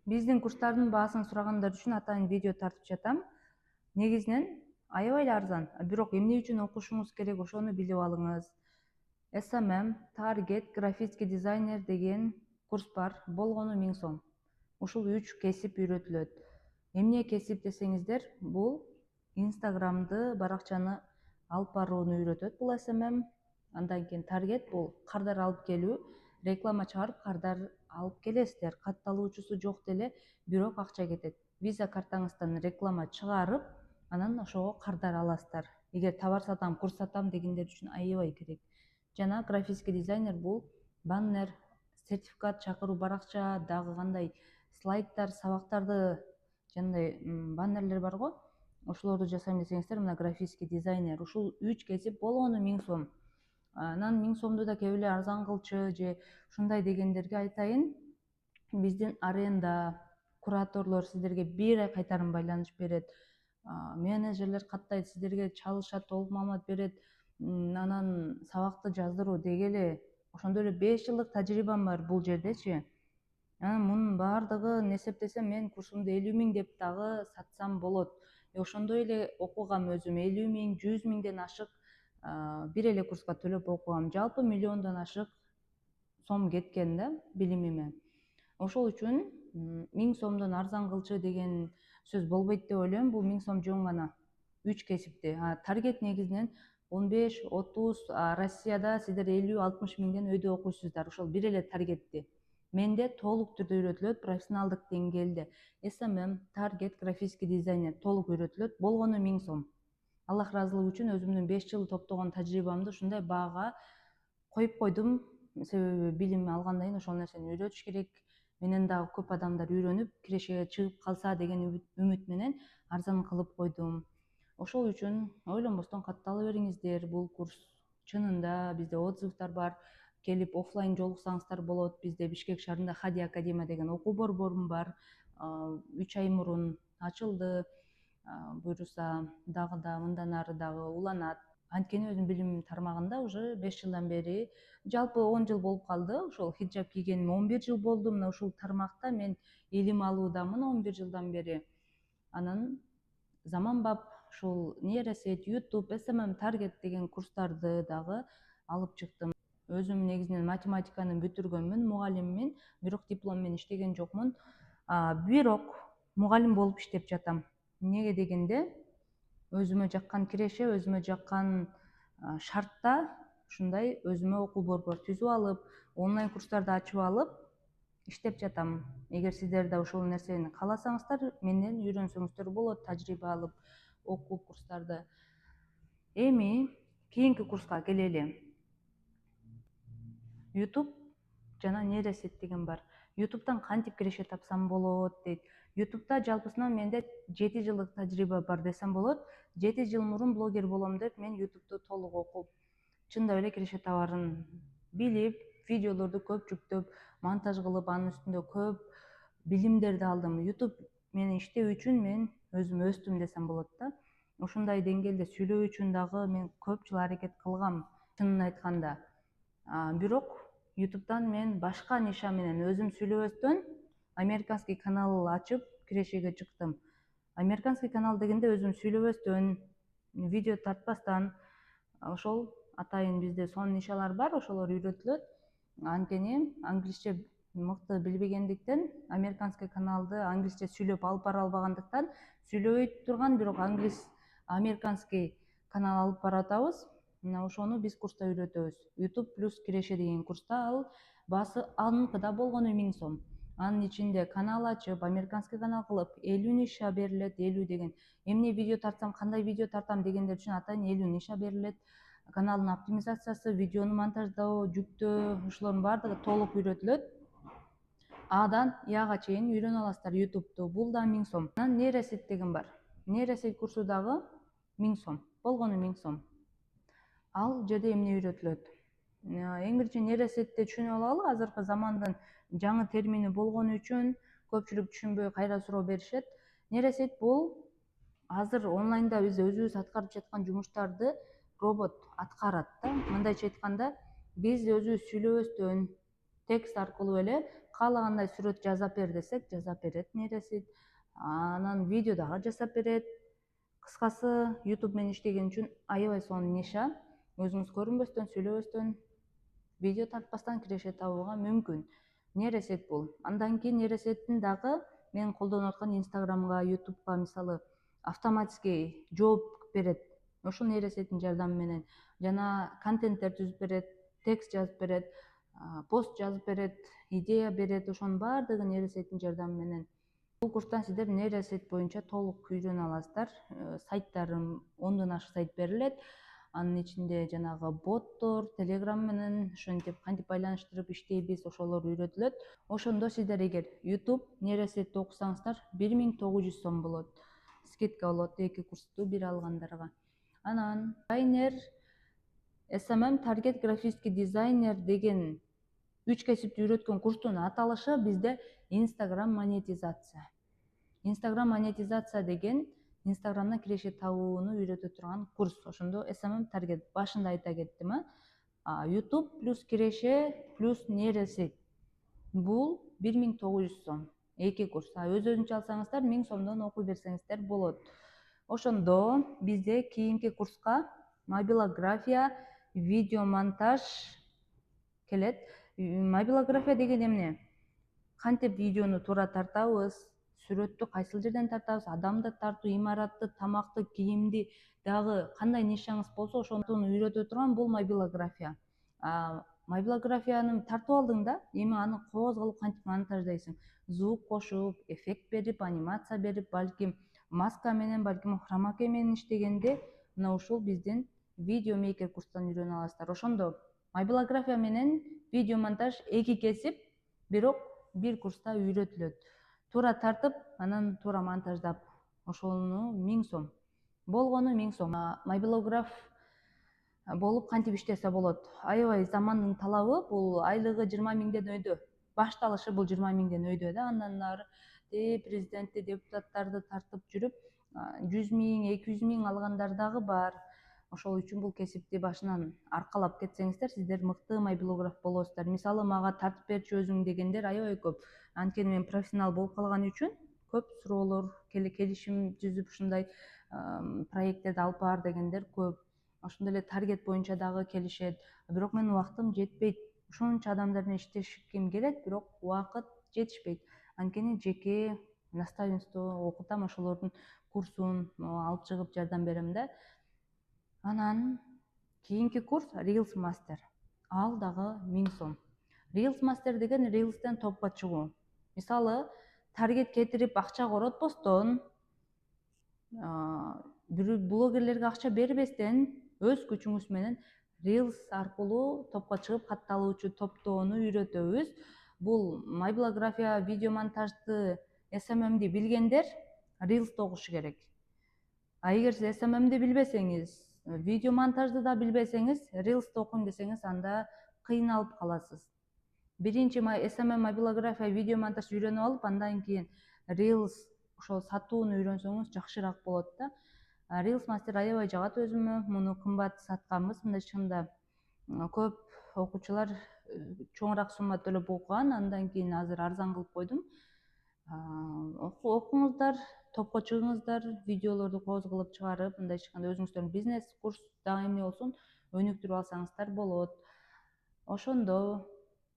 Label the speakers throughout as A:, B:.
A: Биздин курстардын баасын сурагандар үчүн атайын видео тартып жатам. Негизинен аябай эле арзан. Бирок эмне үчүн окушуңуз керек ошону билип алыңыз. SMM, Target, графический дизайнер деген курс бар. Болгону 1000 сом. Ушул 3 кесип үйрөтүлөт. Эмне кесип десеңиздер, бул Инстаграмды, баракчаны алып барууну үйрөтөт бул SMM. Андан кийин Target бул кардар алып келүү, реклама чыгарып кардар алып келесиздер. Катталуучусу жок деле, бирок акча кетет. Виза картаңыздан реклама чыгарып, анан ошого кардар аласыздар. Эгер товар сатам, курс сатам дегендер үчүн аябай керек. Жана графический дизайнер бул баннер, сертификат, чакыруу баракча, дагы кандай слайддар, сабактарды, жандай баннерлер бар го. Ошолорду жасайм десеңиздер, мына графический дизайнер. Ушул 3 кесип болгону 1000 сом. Анан 1000 сомду да кээ бирөө арзан кылчы же ушундай дегендерге айтайын, биздин аренда, кураторлор сиздерге 1 ай кайтарым байланыш берет. Менеджерлер каттайт, сиздерге чалышат, толук маалымат берет. Анан сабакты жаздыруу деги эле ошондой эле 5 жылдык тажрыйбам бар бул жердечи. Анан мунун баардыгын эсептесем, мен курсумду 50 000 деп дагы сатсам болот. Ошондой эле окугам өзүм, 50 000, 100 000ден ашык бир эле курска төлөп окугам. Жалпы 1 миллиондон ашык сом кеткен да билимиме. Ошол үчүн 1000 сомдон арзан кылчы деген сөз болбойт деп ойлойм. Бул 1000 сом жөн гана 3 кесипти. Таргет негизинен 15, 30, Россияда сиздер 50, 60 миңден өйдө окуйсуздар. Ошол бир эле таргетти. Менде толук түрдө үйрөтүлөт, профессионалдык деңгээлде. SMM, Target, графический дизайнер толук үйрөтүлөт. Болгону 1000 сом. Аллах ыраазылыгы үчүн өзүмдүн 5 жыл топтогон тажрыйбамды ушундай баага коюп койдум. Себеби билим алгандан кийин ошол нерсени үйрөтүш керек. Менен дагы көп адамдар үйрөнүп, кирешеге чыгып калса деген үмүт менен арзан кылып койдум. Ошол үчүн ойлонбостон каттала бериңиздер. Бул курс чынында бизде отзывдар бар. Келип офлайн жолуксаңыздар болот. Бизде Бишкек шаарында Хади Академия деген окуу борборум бар. 3 ай мурун ачылды. Буюрса дагы да мындан ары дагы уланат. Анткени өзүм билим тармагында уже 5 жылдан бери, жалпы 10 жыл болуп калды. Ошол хиджаб кийгениме 11 жыл болду. Мына ушул тармакта мен илим алуудамын 11 жылдан бери. Анан заманбап ушул нейросеть, YouTube, SMM, Target деген курстарды дагы алып чыктым. Өзүм негизинен математиканы бүтүргөнмүн, мугалиммин, бирок диплом менен иштеген жокмун. Бирок мугалим болуп иштеп жатам. Эмнеге дегенде, өзүмө жаккан киреше, өзүмө жаккан шартта ушундай өзүмө окуу борбор түзүп алып, онлайн курстарды ачып алып иштеп жатам. Эгер сиздер да ушул нерсени кааласаңыздар, менден үйрөнсөңүздөр болот, тажрыйба алып окуп курстарды. Эми кийинки курска келели. YouTube жана нейросеть деген бар. YouTube'дан кантип киреше тапсам болот дейт. YouTube'да жалпысынан менде 7 жылдык тажрыйба бар десем болот. 7 жыл мурун блогер болом деп мен YouTube'ду толук окуп, чындап эле киреше табарын билип, видеолорду көп жүктөп, монтаж кылып, анын үстүндө көп билимдерди алдым. YouTube менен иштөө үчүн мен өзүм өстүм десем болот да. Ушундай деңгээлде сүйлөө үчүн дагы мен көп жыл аракет кылгам, чынын айтканда. Бирок YouTube'дан мен башка ниша менен өзүм сүйлөбөстөн американский канал ачып кирешеге чыктым. Американский канал дегенде өзүм сүйлөбөстөн, видео тартпастан, ошол атайын бизде сонун нишалар бар, ошолор үйрөтүлөт. Анткени англисче мыкты билбегендиктен, американский каналды англисче сүйлөп алып бара албагандыктан, сүйлөбөй турган бирок американский канал алып баратабыз. Мына ошону биз курста үйрөтөбүз. YouTube плюс киреше деген курста, ал баасы аныкыда болгону 1000 сом. Анын ичинде канал ачып, американский канал кылып 50 ниша берилет. 50 деген эмне видео тартсам, кандай видео тартам дегендер үчүн атайын 50 ниша берилет. Каналдын оптимизациясы, видеону монтаждоо, жүктөө, ушулордун баардыгы толук үйрөтүлөт. Адан Яга чейин үйрөнө аласыздар YouTube'ду. Бул да 1000 сом. Анан нейросеть деген бар. Нейросеть курсу дагы 1000 сом. Болгону 1000 сом. Ал жерде эмне үйрөтүлөт? Эң биринчи нейросетьти түшүнүп алалы. Азыркы замандын жаңы термини болгону үчүн көпчүлүк түшүнбөй кайра суроо беришет. Нейросеть бул азыр онлайнда биз өзүбүз аткарып жаткан жумуштарды робот аткарат да. Мындайча айтканда, биз өзүбүз сүйлөбөстөн текст аркылуу эле каалагандай сүрөт жасап бер десек жасап берет нейросеть. Анан видео дагы жасап берет. Кыскасы YouTube менен иштеген үчүн аябай сонун ниша. Өзүңүз көрүнбөстөн, сүйлөбөстөн, видео тартпастан киреше табууга мүмкүн. Нейросеть бул. Андан кийин нейросеттин дагы мен колдонуп аткан Instagramга, YouTubeга мисалы автоматический жооп берет. Ошол нейросеттин жардамы менен жана контенттер түзүп берет, текст жазып берет, пост жазып берет, идея берет. Ошонун баардыгы нейросеттин жардамы менен. Бул курстан сиздер нейросеть боюнча толук үйрөнө аласыздар. Сайттарым 10дон ашык сайт берилет. Анын ичинде жанагы боттор, Telegram менен ошентип кантип байланыштырып иштейбиз, ошолор үйрөтүлөт. Ошондо сиздер эгер YouTube нейросетти окусаңыздар 1900 сом болот. Скидка болот 2 курсту бир алгандарга. Анан дизайнер, SMM Target графический дизайнер деген 3 кесипти үйрөткөн курстун аталышы бизде Instagram монетизация. Instagram монетизация деген Instagramдан киреше табууну үйрөтө турган курс. Ошондо SMM Target башында айта кеттим. YouTube плюс киреше плюс нейросеть. Бул 1900 сом. 2 курс. Өз-өзүнчө алсаңыздар 1000 сомдон окуй берсеңиздер болот. Ошондо бизде кийинки курска мобилография, видеомонтаж келет. Мобилография деген эмне? Кантип видеону туура тартабыз, сүрөттү кайсыл жерден тартабыз, адамды тартуу, имаратты, тамакты, кийимди, дагы кандай нишаңыз болсо ошону үйрөтө турган бул мобилография. Мобилографияны тартып алдың да, эми аны кооз кылып кантип монтаждайсың? Звук кошуп, эффект берип, анимация берип, балким маска менен, балким хромакей менен иштегенде, мына ушул биздин видеомейкер курстан үйрөнө аласыздар. Ошондо мобилография менен видеомонтаж 2 кесип, бирок бир курста үйрөтүлөт. Туура тартып, анан туура монтаждап, ошону 1000 сом. Болгону 1000 сом. Мобилограф болуп кантип иштесе болот? Аябай замандын талабы, бул айлыгы 20 миңден өйдө. Башталышы бул 20 миңден өйдө да, андан ары президентти, депутаттарды тартып жүрүп, 100 миң, 200 миң алгандар дагы бар. Ошол үчүн бул кесипти башынан аркалап кетсеңиздер, сиздер мыкты мобилограф болосуздар. Мисалы, мага тартып берчи өзүң дегендер аябай көп. Анткени мен профессионал болуп калган үчүн көп суроолор, келишим түзүп ушундай проекттерди алып бар дегендер көп. Ошондой эле таргет боюнча дагы келишет. Бирок менин убактым жетпейт. Ушунча адамдар менен иштешким келет, бирок убакыт жетишпейт. Анткени жеке наставничество окутам, ошолордун курсун алып чыгып жардам берем да. Анан кийинки курс Reels Master. Ал дагы 1000 сом. Reels Master деген Reels'тен топко чыгуу. Мисалы, таргет кетирип акча коротпостон, блогерлерге акча бербестен өз күчүңүз менен Reels аркылуу топко чыгып катталуучу топтоону үйрөтөбүз. Бул мобилография, видеомонтажды, SMM'ди билгендер Reels'ти окушу керек. Эгер сиз SMM'ди билбесеңиз, видеомонтажды да билбесеңиз, Reels'ти окуйм десеңиз, анда кыйналып каласыз. Биринчи SMM мобилография, видеомонтаж үйрөнүп алып, андан кийин Reels ошол сатууну үйрөнсөңүз жакшыраак болот да. Reels Master аябай жагат өзүмө, муну кымбат сатканбыз. Мындай чынында көп окуучулар чоңураак сумма төлөп окуган, андан кийин азыр арзан кылып койдум. Окуңуздар, топко чыгыңыздар, видеолорду кооз кылып чыгарып, мындай чыкканда өзүңүздөрдүн бизнес курс дагы эмне болсун өнүктүрүп алсаңыздар болот. Ошондо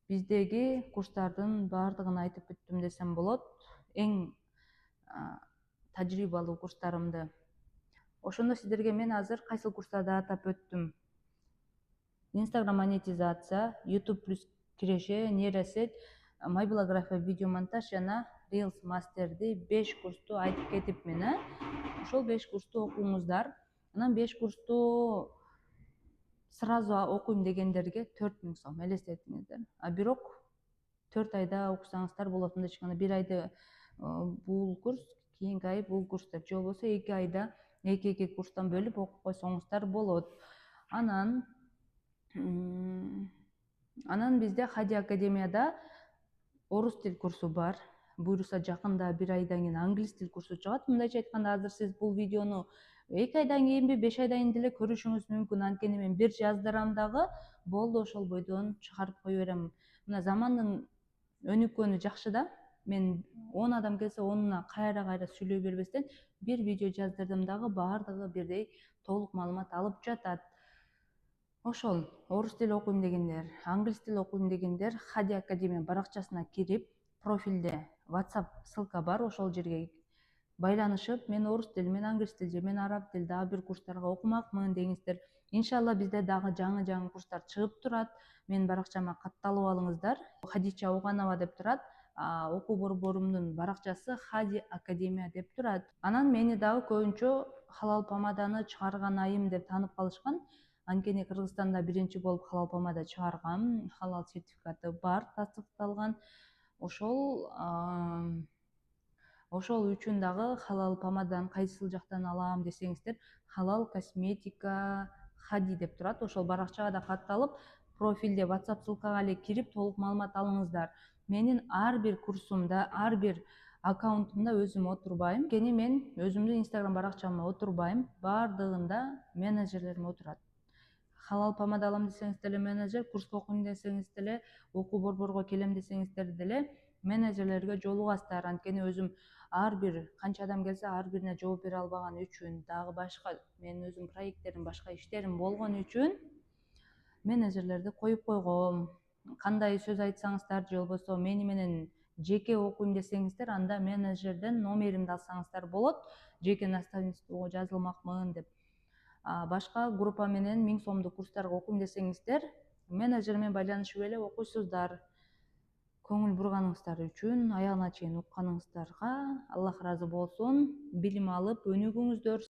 A: биздеги курстардын баардыгын айтып бүттүм десем болот. Эң тажрыйбалуу курстарымды. Ошондо сиздерге мен азыр кайсыл курстарды атап өттүм? Instagram монетизация, YouTube плюс киреше, нейросеть, мобилография, видеомонтаж жана Reels Master'ди 5 курсту айтып кетипмин. Ошол 5 курсту окуңуздар. Анан 5 курсту сразу окуйм дегендерге 4000 сом элестетиңиздер. Бирок 4 айда окусаңыздар болот. Мындай чыкканда 1 айды бул курс, кийинки ай бул курс деп, же болбосо 2 айда 2 курстан бөлүп окуп койсоңуздар болот. Анан бизде Хади Академияда орус тил курсу бар. Буюрса жакында 1 айдан кийин англис тил курсу чыгат. Мындайча айтканда, азыр сиз бул видеону 2 айдан кийинби, 5 айдан кийин деле көрүшүңүз мүмкүн. Анткени мен бир жаздырам дагы, болду ошол бойдон чыгарып кое берем. Мына замандын өнүккөнү жакшы да. Мен 10 адам келсе 10-уна кайра сүйлөй бербестен бир видео жаздырдым дагы баардыгы бирдей толук маалымат алып жатат. Ошол орус тили окуйм дегендер, англис тили окуйм дегендер Хади Академия баракчасына кирип, профилде WhatsApp ссылка бар, ошол жерге байланышып, мен орус тили, мен англис тили же мен араб тили дагы бир курстарга окумакмын деңиздер. Иншалла bizde дагы жаңы курстар чыгып турат. Менин баракчама катталып алыңыздар. Хадича Оганова деп турат. Окуу борборумдун баракчасы Хади Академия деп турат. Анан мени дагы көбүнчө халал помаданы чыгарган айым деп таанып калышкан. Анткени Кыргызстанда биринчи болуп халал помада чыгаргам, халал сертификаты бар, тастыкталган. Ошол үчүн дагы халал помаданы кайсыл жактан алам десеңиздер, халал косметика Хади деп турат. Ошол баракчага да катталып, профилде WhatsApp ссылкага эле кирип толук маалымат алыңыздар. Менин ар бир курсумда, ар бир аккаунтумда өзүм отурбайм. Анткени мен өзүмдүн Instagram баракчамда отурбайм. Баардыгында менеджерлерим отурат. Халал помада алам десеңиз деле менеджер, курска окуйм десеңиз деле, окуу борборго келем десеңиздер деле менеджерлерге жолугасыздар. Анткени өзүм ар бир канча адам келсе ар бирине жооп бере албаган үчүн, дагы башка менин өзүм проекттерим, башка иштерим болгон үчүн менеджерлерди коюп койгом. Кандай сөз айтсаңыздар же болбосо мени менен жеке окуйм десеңиздер, анда менеджерден номеримди алсаңыздар болот. Жеке наставничествого жазылмакмын деп. Башка группа менен 1000 сомдук курстарга окуйм десеңиздер, менеджер менен байланышып эле окуйсуздар. Көңүл бурганыңыздар үчүн, аягына чейин укканыңыздарга Аллах ыраазы болсун. Билим алып өнүгүңүздөр.